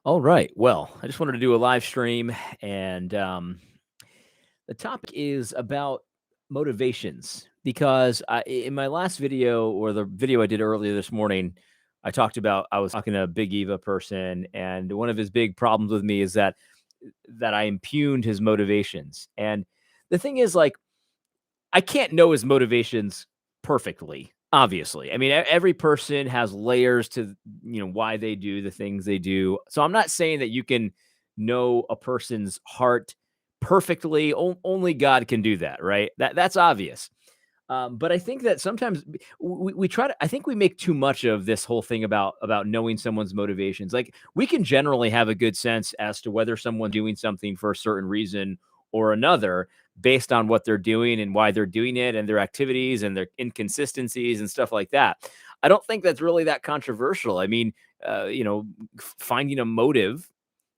All right. Well, I just wanted to do a live stream, and the topic is about motivations because in my last video or the video I did earlier this morning, I was talking to a Big Eva person, and one of his big problems with me is that I impugned his motivations. And the thing is, like, I can't know his motivations perfectly, obviously. I mean, every person has layers to, why they do the things they do. So I'm not saying that you can know a person's heart perfectly. Only God can do that, right? That's obvious. But I think that sometimes we try to. I think we make too much of this whole thing about knowing someone's motivations. Like, we can generally have a good sense as to whether someone's doing something for a certain reason or another based on what they're doing and why they're doing it and their activities and their inconsistencies and stuff like that. I don't think that's really that controversial. I mean, finding a motive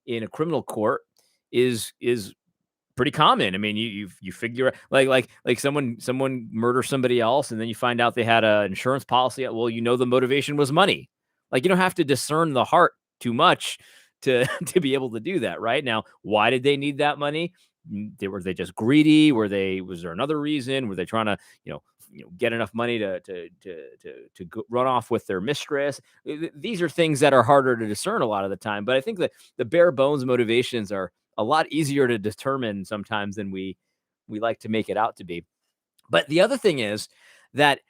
in a criminal court is pretty common. I mean, you figure like someone murders somebody else, and then you find out they had an insurance policy. Well, the motivation was money. Like, you don't have to discern the heart too much to to be able to do that, right? Now, why did they need that money? Were they just greedy? Was there another reason? Were they trying to get enough money to run off with their mistress? These are things that are harder to discern a lot of the time. But I think that the bare bones motivations are a lot easier to determine sometimes than we like to make it out to be. But the other thing is that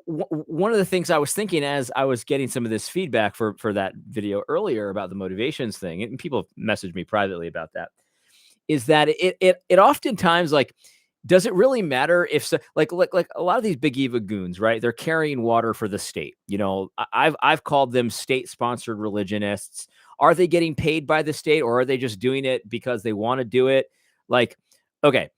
one of the things I was thinking as I was getting some of this feedback for that video earlier about the motivations thing, and people messaged me privately about that, is that it oftentimes, like, does it really matter if like a lot of these Big Eva goons, right? They're carrying water for the state. I've called them state sponsored religionists. Are they getting paid by the state, or are they just doing it because they want to do it? Like, okay,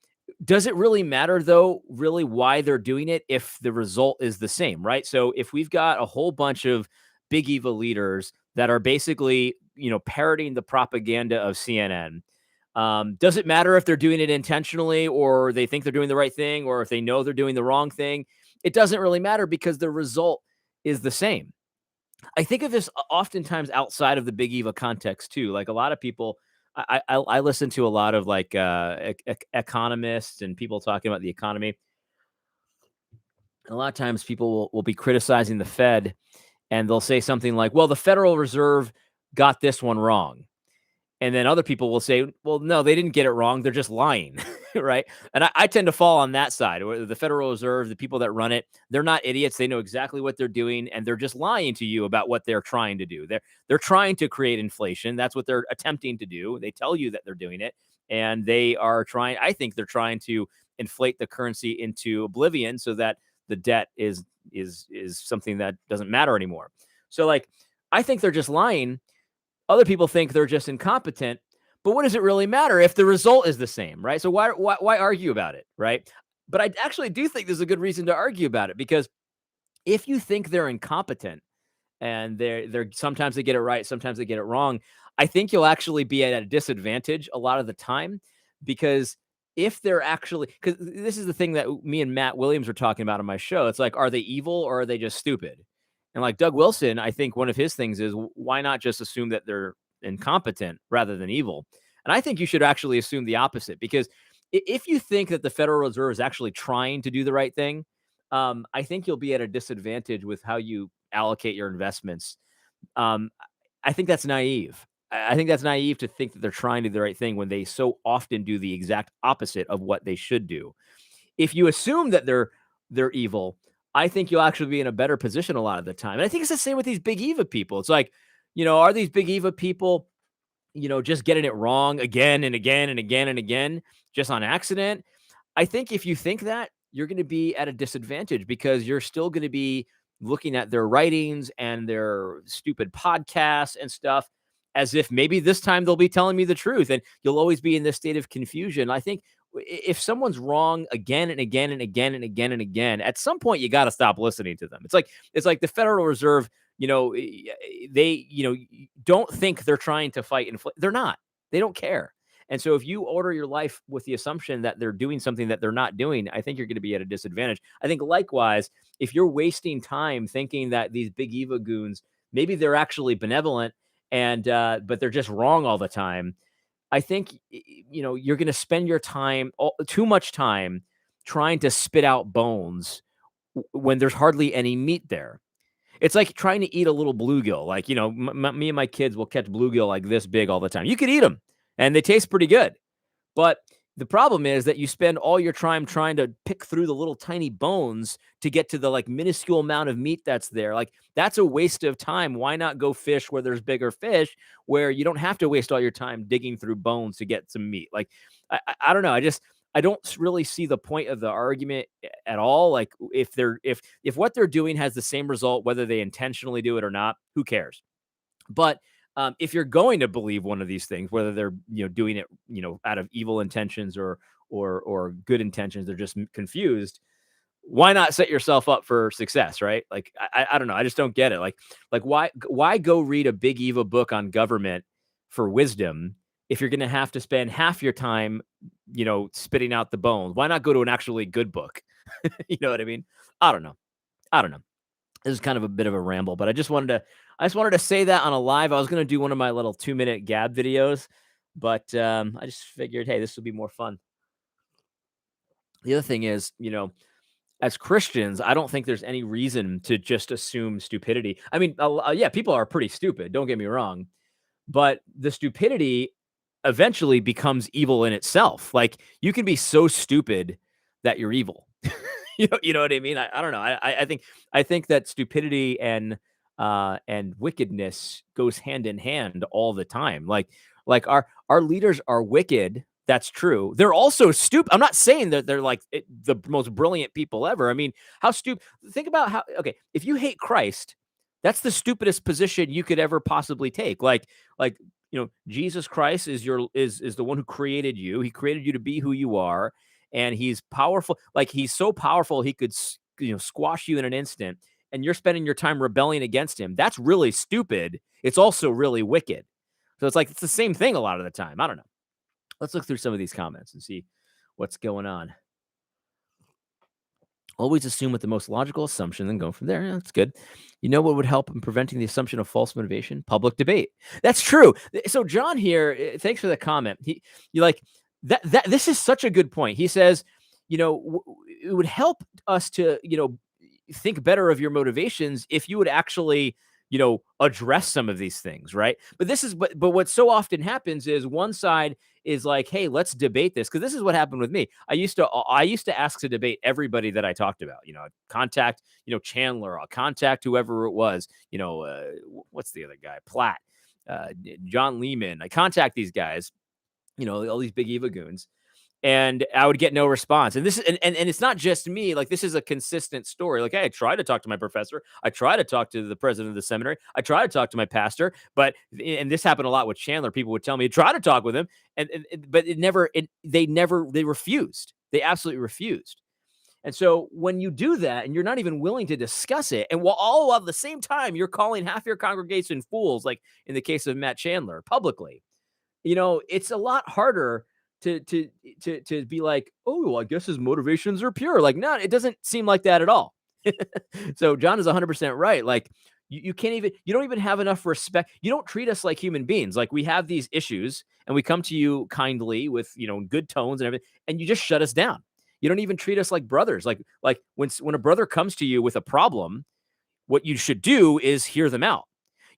does it really matter though, really why they're doing it if the result is the same, right? So if we've got a whole bunch of Big Eva leaders that are basically, parroting the propaganda of CNN, does it matter if they're doing it intentionally or they think they're doing the right thing or if they know they're doing the wrong thing? It doesn't really matter because the result is the same. I think of this oftentimes outside of the Big Eva context too. Like, a lot of people, I listen to a lot of, like, economists and people talking about the economy. A lot of times people will be criticizing the Fed, and they'll say something like, "Well, the Federal Reserve got this one wrong." And then other people will say, "Well, no, they didn't get it wrong. They're just lying." Right? And I tend to fall on that side. Where the Federal Reserve, the people that run it, they're not idiots. They know exactly what they're doing, and they're just lying to you about what they're trying to do. They're trying to create inflation. That's what they're attempting to do. They tell you that they're doing it, and they are trying. I think they're trying to inflate the currency into oblivion so that the debt is something that doesn't matter anymore. So, like, I think they're just lying. Other people think they're just incompetent, but what does it really matter if the result is the same, right? So why argue about it, right? But I actually do think there's a good reason to argue about it, because if you think they're incompetent and they're sometimes they get it right, sometimes they get it wrong, I think you'll actually be at a disadvantage a lot of the time, because if they're actually, because this is the thing that me and Matt Williams were talking about on my show. It's like, are they evil or are they just stupid? And, like, Doug Wilson, I think one of his things is, why not just assume that they're incompetent rather than evil? And I think you should actually assume the opposite, because if you think that the Federal Reserve is actually trying to do the right thing, I think you'll be at a disadvantage with how you allocate your investments. Um, I think that's naive. I think that's naive to think that they're trying to do the right thing when they so often do the exact opposite of what they should do. If you assume that they're evil, I think you'll actually be in a better position a lot of the time. And I think it's the same with these Big Eva people. It's like, are these Big Eva people, just getting it wrong again and again and again and again, just on accident? I think if you think that, you're going to be at a disadvantage, because you're still going to be looking at their writings and their stupid podcasts and stuff as if maybe this time they'll be telling me the truth, and you'll always be in this state of confusion. I think if someone's wrong again and again and again and again and again, at some point you got to stop listening to them. It's like the Federal Reserve, they, don't think they're trying to fight inflation. They're not. They don't care. And so if you order your life with the assumption that they're doing something that they're not doing, I think you're going to be at a disadvantage. I think likewise, if you're wasting time thinking that these Big Eva goons, maybe they're actually benevolent and but they're just wrong all the time. I think you're going to spend your time too much time trying to spit out bones when there's hardly any meat there. It's like trying to eat a little bluegill. Like, me and my kids will catch bluegill like this big all the time. You could eat them, and they taste pretty good. But the problem is that you spend all your time trying to pick through the little tiny bones to get to the like minuscule amount of meat that's there. Like, that's a waste of time. Why not go fish where there's bigger fish, where you don't have to waste all your time digging through bones to get some meat? Like, I don't know. I don't really see the point of the argument at all. Like, if what they're doing has the same result, whether they intentionally do it or not, who cares? But if you're going to believe one of these things, whether they're doing it out of evil intentions or good intentions, they're just confused. Why not set yourself up for success, right? Like I don't know, I just don't get it. Like why go read a big evil book on government for wisdom if you're going to have to spend half your time spitting out the bones? Why not go to an actually good book? You know what I mean? I don't know. I don't know. This is kind of a bit of a ramble, but I just wanted to say that on a live. I was going to do one of my little 2-minute gab videos, but I just figured, hey, this would be more fun. The other thing is, as Christians, I don't think there's any reason to just assume stupidity. I mean, yeah, people are pretty stupid. Don't get me wrong, but the stupidity eventually becomes evil in itself. Like, you can be so stupid that you're evil. You know what I mean? I don't know. I think that stupidity and wickedness goes hand in hand all the time. Like our leaders are wicked. That's true. They're also stupid. I'm not saying that they're like the most brilliant people ever. I mean, how stupid. Think about how. Okay, if you hate Christ, that's the stupidest position you could ever possibly take. Like Jesus Christ is is the one who created you. He created you to be who you are, and he's powerful. Like, he's so powerful he could squash you in an instant, and you're spending your time rebelling against him. That's really stupid. It's also really wicked. So it's the same thing a lot of the time. I don't know. Let's look through some of these comments and see what's going on. Always assume with the most logical assumption, then go from there. Yeah, that's good. You know what would help in preventing the assumption of false motivation? Public debate. That's true. So John here, thanks for the comment. You like that. This is such a good point. He says, it would help us to, think better of your motivations if you would actually, address some of these things, right? But what so often happens is one side is like, hey, let's debate this, because this is what happened with me. I used to ask to debate everybody that I talked about. I'd contact Chandler, I'll contact whoever it was. What's the other guy? Platt, John Lehman. I contact these guys. All these big Eva goons. And I would get no response. And this is, and it's not just me. Like, this is a consistent story. Like, hey, I try to talk to my professor. I try to talk to the president of the seminary. I try to talk to my pastor. And this happened a lot with Chandler. People would tell me, try to talk with him. But they refused. They absolutely refused. And so when you do that and you're not even willing to discuss it, and while all at the same time, you're calling half your congregation fools, like in the case of Matt Chandler, publicly, it's a lot harder to be like, oh, well, I guess his motivations are pure. Like, no, it doesn't seem like that at all. So John is 100% right. Like, you don't even have enough respect. You don't treat us like human beings. Like, we have these issues and we come to you kindly with, good tones and everything, and you just shut us down. You don't even treat us like brothers. Like when a brother comes to you with a problem, what you should do is hear them out.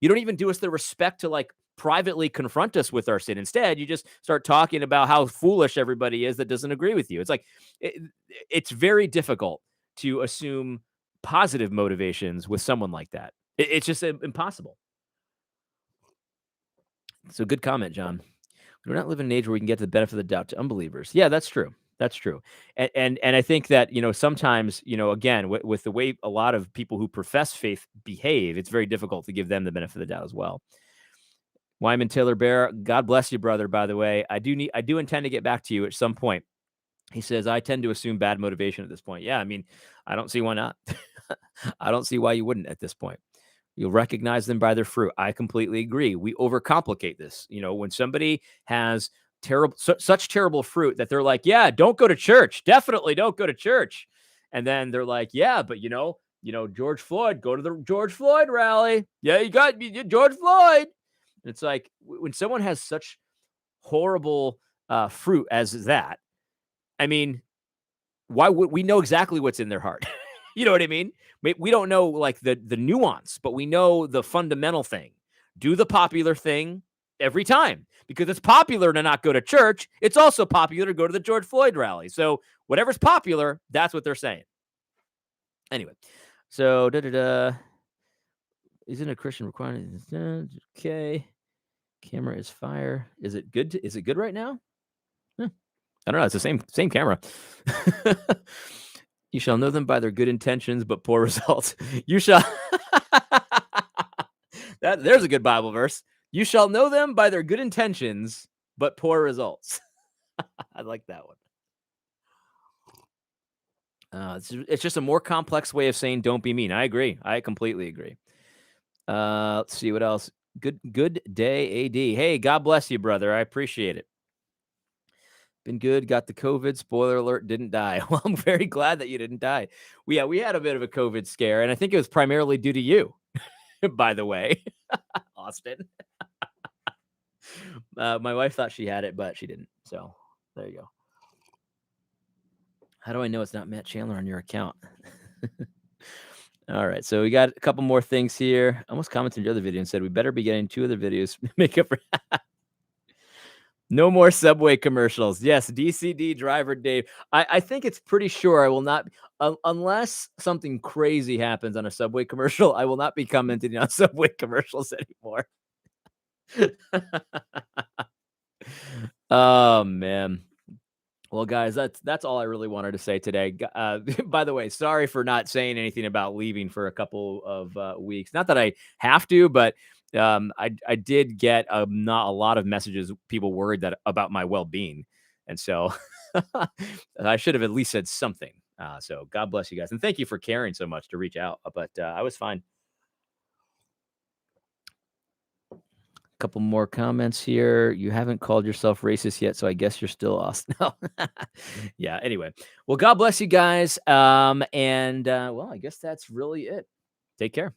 You don't even do us the respect to like privately confront us with our sin. Instead, you just start talking about how foolish everybody is that doesn't agree with you. It's like, it's very difficult to assume positive motivations with someone like that. It's just impossible. So good comment, John. We're not living in an age where we can get the benefit of the doubt to unbelievers. Yeah, that's true. That's true. And I think that, sometimes, again, with the way a lot of people who profess faith behave, it's very difficult to give them the benefit of the doubt as well. Wyman Taylor Bear, God bless you, brother, by the way. I do intend to get back to you at some point. He says, I tend to assume bad motivation at this point. Yeah, I mean, I don't see why not. I don't see why you wouldn't at this point. You'll recognize them by their fruit. I completely agree. We overcomplicate this. When somebody has such terrible fruit that they're like, yeah, don't go to church. Definitely don't go to church. And then they're like, yeah, but George Floyd, go to the George Floyd rally. Yeah, you got George Floyd. It's like when someone has such horrible fruit as that, I mean, why would we know exactly what's in their heart? You know what I mean? We don't know like the nuance, but we know the fundamental thing. Do the popular thing every time because it's popular to not go to church. It's also popular to go to the George Floyd rally. So whatever's popular, that's what they're saying. Anyway, so isn't a Christian requirement? Okay, camera is fire. Is it good? Is it good right now? I don't know. It's the same camera. You shall know them by their good intentions, but poor results. You shall. There's a good Bible verse. You shall know them by their good intentions, but poor results. I like that one. It's just a more complex way of saying don't be mean. I agree. I completely agree. Let's see what else. Good day, AD. Hey, God bless you, brother. I appreciate it. Been good. Got the COVID. Spoiler alert, didn't die. Well, I'm very glad that you didn't die. We had a bit of a COVID scare, and I think it was primarily due to you, by the way, Austin. My wife thought she had it, but she didn't. So there you go. How do I know it's not Matt Chandler on your account? All right. So we got a couple more things here. I almost commented on the other video and said we better be getting 2 other videos make up for no more Subway commercials. Yes, DCD driver Dave. I think it's pretty sure I will not, unless something crazy happens on a Subway commercial, I will not be commenting on Subway commercials anymore. Oh, man. Well, guys, that's all I really wanted to say today. By the way, sorry for not saying anything about leaving for a couple of weeks. Not that I have to, but I did get not a lot of messages, people worried that about my well-being, and so I should have at least said something. So God bless you guys, and thank you for caring so much to reach out. But I was fine. Couple more comments here. You haven't called yourself racist yet, so I guess you're still lost. No. Yeah. Anyway, well, God bless you guys. And well, I guess that's really it. Take care.